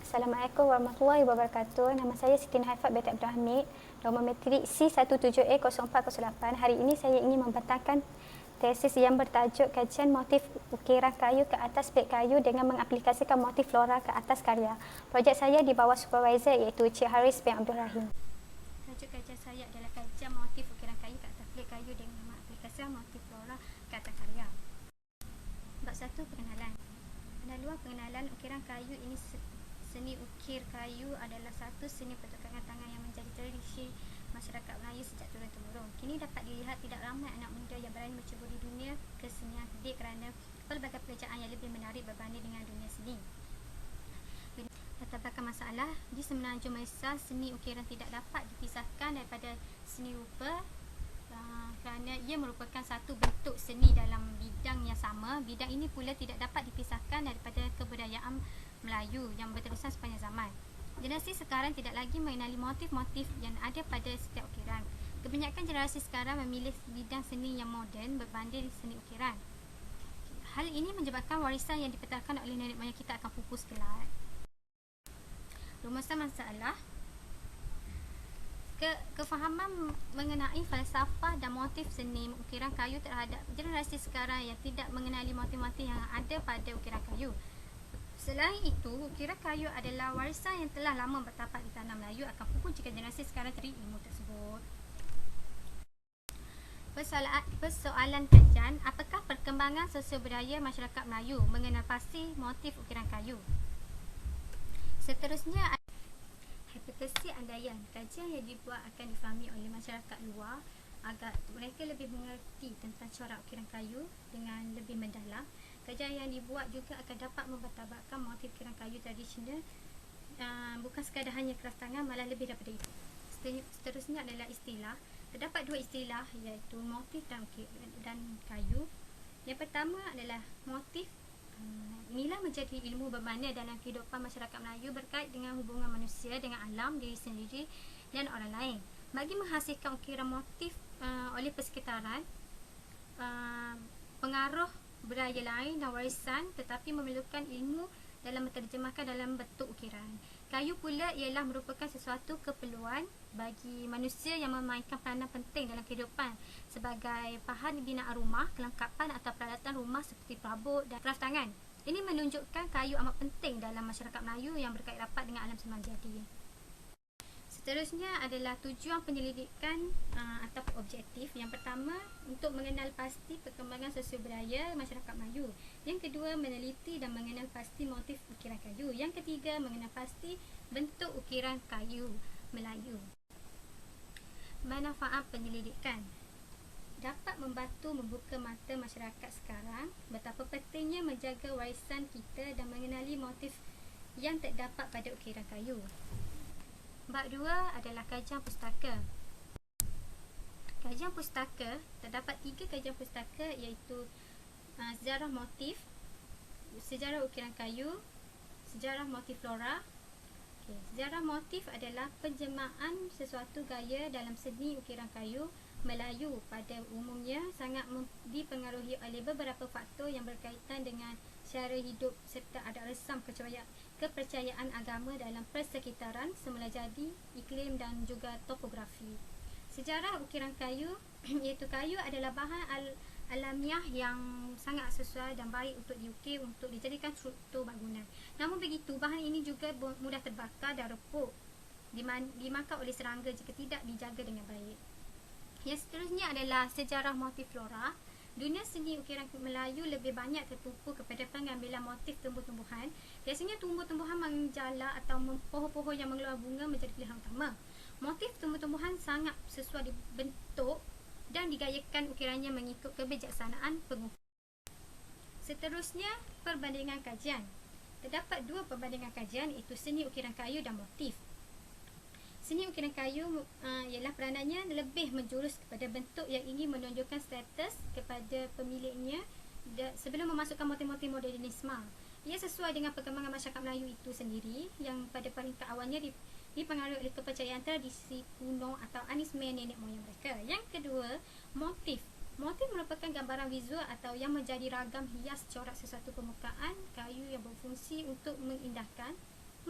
Assalamualaikum warahmatullahi wabarakatuh. Nama saya Siti Haifat binti Abdul Hamid, nombor matrik C17A0408. Hari ini saya ingin membentangkan tesis yang bertajuk kajian motif ukiran kayu ke atas beg kayu dengan mengaplikasikan motif flora ke atas karya. Projek saya di bawah supervisor iaitu Cik Haris bin Abdul Rahim. Tajuk kajian saya adalah kajian motif ukiran kayu ke atas beg kayu dengan mengaplikasikan motif flora ke atas karya. Bab 1, pengenalan. Pendahuluan pengenalan ukiran kayu ini. Seni ukir kayu adalah satu seni pertukangan tangan yang menjadi tradisi masyarakat Melayu sejak turun-temurun. Kini dapat dilihat tidak ramai anak muda yang berani menceburi dunia kesenian kedik kerana pelbagai pekerjaan yang lebih menarik berbanding dengan dunia seni. Latar belakang masalah, di Semenanjung Malaysia, seni ukiran tidak dapat dipisahkan daripada seni rupa kerana ia merupakan satu bentuk seni dalam bidang yang sama. Bidang ini pula tidak dapat dipisahkan daripada kebudayaan Melayu yang berterusan sepanjang zaman. Generasi sekarang tidak lagi mengenali motif-motif yang ada pada setiap ukiran. Kebanyakan generasi sekarang memilih bidang seni yang moden berbanding seni ukiran. Hal ini menyebabkan warisan yang dipetahkan oleh nenek moyang kita akan pupus kelak. Rumusan masalah. Kefahaman mengenai falsafah dan motif seni ukiran kayu terhadap generasi sekarang yang tidak mengenali motif-motif yang ada pada ukiran kayu. Selain itu, ukiran kayu adalah warisan yang telah lama bertapak di tanah Melayu akan pupus jika generasi sekarang teri ilmu tersebut. Persoalan kajian, apakah perkembangan sosial budaya masyarakat Melayu mengenal pasti motif ukiran kayu? Seterusnya, hipotesi andaian. Kajian yang dibuat akan difahami oleh masyarakat luar agar mereka lebih mengerti tentang corak ukiran kayu dengan lebih mendalam. Kajian yang dibuat juga akan dapat mempertabatkan motif ukiran kayu tradisional, bukan sekadar hanya keras tangan, malah lebih daripada itu. Seterusnya adalah istilah. Terdapat dua istilah iaitu motif dan kayu. Yang pertama adalah motif. Inilah menjadi ilmu bermakna dalam kehidupan masyarakat Melayu berkait dengan hubungan manusia dengan alam, diri sendiri dan orang lain. Bagi menghasilkan ukiran motif oleh persekitaran, pengaruh budaya lain dan warisan, tetapi memerlukan ilmu dalam menterjemahkan dalam bentuk ukiran. Kayu pula ialah merupakan sesuatu keperluan bagi manusia yang memainkan peranan penting dalam kehidupan sebagai bahan binaan rumah, kelengkapan atau peralatan rumah seperti perabot dan kraft tangan. Ini menunjukkan kayu amat penting dalam masyarakat Melayu yang berkait rapat dengan alam semesta jadi. Seterusnya adalah tujuan penyelidikan atau objektif. Yang pertama, untuk mengenal pasti perkembangan sosial budaya masyarakat Melayu. Yang kedua, meneliti dan mengenal pasti motif ukiran kayu. Yang ketiga, mengenal pasti bentuk ukiran kayu Melayu. Manfaat penyelidikan dapat membantu membuka mata masyarakat sekarang betapa pentingnya menjaga warisan kita dan mengenali motif yang terdapat pada ukiran kayu. Bab 2 adalah kajian pustaka. Kajian pustaka, terdapat 3 kajian pustaka iaitu sejarah motif, sejarah ukiran kayu, sejarah motif flora. Sejarah motif adalah penjelmaan sesuatu gaya dalam seni ukiran kayu Melayu pada umumnya sangat dipengaruhi oleh beberapa faktor yang berkaitan dengan cara hidup serta adat resam kepercayaan agama dalam persekitaran semula jadi, iklim dan juga topografi. Sejarah ukiran kayu iaitu kayu adalah bahan alamiah yang sangat sesuai dan baik untuk diukir untuk dijadikan struktur bangunan. Namun begitu, bahan ini juga mudah terbakar dan repuk dimakan oleh serangga jika tidak dijaga dengan baik. Yang seterusnya adalah sejarah motif flora. Dunia seni ukiran Melayu lebih banyak tertumpu kepada pengambilan motif tumbuh-tumbuhan. Biasanya tumbuh-tumbuhan menjala atau pohon-pohon yang mengeluarkan bunga menjadi pilihan utama. Motif tumbuh-tumbuhan sangat sesuai dibentuk dan digayakan ukirannya mengikut kebijaksanaan pengukir. Seterusnya, perbandingan kajian. Terdapat 2 perbandingan kajian iaitu seni ukiran kayu dan motif. Seni ukiran kayu ialah peranannya lebih menjurus kepada bentuk yang ingin menunjukkan status kepada pemiliknya sebelum memasukkan motif-motif modernisme. Ia sesuai dengan perkembangan masyarakat Melayu itu sendiri yang pada peringkat awalnya dipengaruhi oleh kepercayaan tradisi kuno atau anisme nenek moyang mereka. Yang kedua, motif. Motif merupakan gambaran visual atau yang menjadi ragam hias corak sesuatu permukaan kayu yang berfungsi untuk mengindahkan,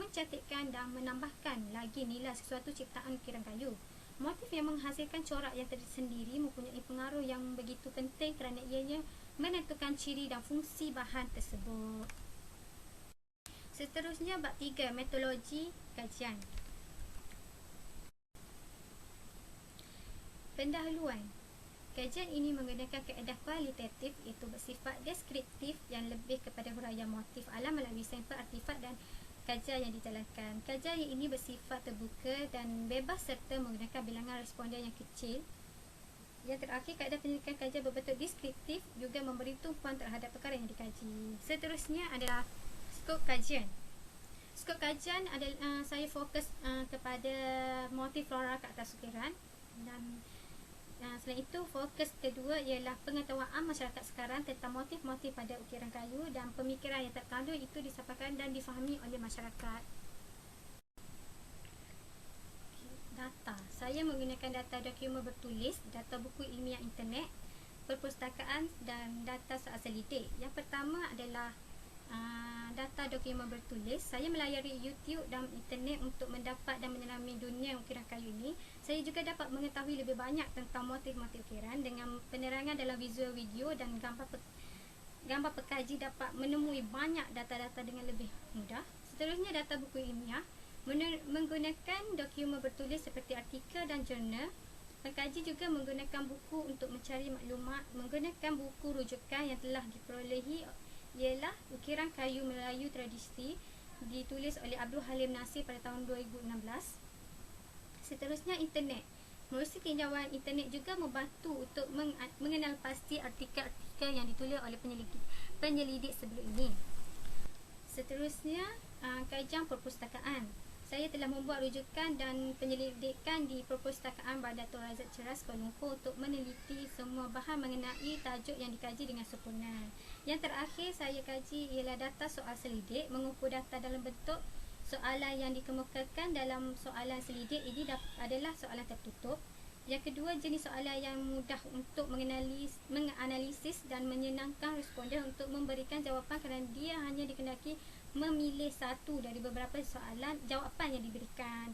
mencantikkan dan menambahkan lagi nilai sesuatu ciptaan ukiran kayu. Motif yang menghasilkan corak yang tersendiri mempunyai pengaruh yang begitu penting kerana ianya menentukan ciri dan fungsi bahan tersebut. Seterusnya, bab 3, metodologi kajian. Pendahuluan. Kajian ini menggunakan kaedah kualitatif iaitu bersifat deskriptif yang lebih kepada huraian motif alam melalui sampel artifak dan kajian yang dijalankan. Kajian ini bersifat terbuka dan bebas serta menggunakan bilangan responden yang kecil. Yang terakhir, kaedah penyelidikan kajian berbentuk deskriptif juga memberi tumpuan terhadap perkara yang dikaji. Seterusnya adalah skop kajian. Skop kajian adalah saya fokus kepada motif flora ke atas ukiran, dan selain itu fokus kedua ialah pengetahuan masyarakat sekarang tentang motif-motif pada ukiran kayu dan pemikiran yang terkandung itu disampaikan dan difahami oleh masyarakat. Data. Saya menggunakan data dokumen bertulis, data buku ilmiah internet, perpustakaan dan data soal selidik. Yang pertama adalah data dokumen bertulis. Saya melayari YouTube dan internet untuk mendapat dan menyelami dunia ukiran kayu ini. Saya juga dapat mengetahui lebih banyak tentang motif-motif ukiran dengan penerangan dalam visual video dan gambar pekaji dapat menemui banyak data-data dengan lebih mudah. Seterusnya, data buku ilmiah. Menggunakan dokumen bertulis seperti artikel dan jurnal. Pekaji juga menggunakan buku untuk mencari maklumat. Menggunakan buku rujukan yang telah diperolehi ialah Ukiran Kayu Melayu Tradisi, ditulis oleh Abdul Halim Nasir pada tahun 2016. Seterusnya, internet. Melalui tinjauan internet juga membantu untuk mengenal pasti artikel-artikel yang ditulis oleh penyelidik sebelum ini. Seterusnya, kajian perpustakaan. Saya telah membuat rujukan dan penyelidikan di Perpustakaan Bandar Tun Razak Ceras, Kuala Lumpur untuk meneliti semua bahan mengenai tajuk yang dikaji dengan sempurna. Yang terakhir saya kaji ialah data soal selidik, mengumpul data dalam bentuk soalan yang dikemukakan dalam soalan selidik ini adalah soalan tertutup. Yang kedua, jenis soalan yang mudah untuk menganalisis dan menyenangkan responden untuk memberikan jawapan kerana dia hanya dikehendaki memilih satu dari beberapa jawapan yang diberikan.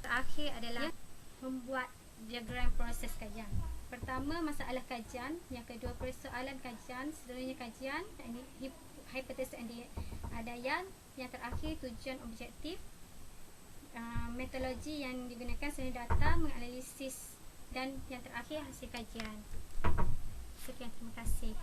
Terakhir adalah membuat diagram proses kajian. Pertama, masalah kajian. Yang kedua, persoalan kajian. Seterusnya, kajian, hipotesis adaian. Yang terakhir, tujuan objektif, metodologi yang digunakan, selain data, menganalisis, dan yang terakhir, hasil kajian. Sekian, terima kasih.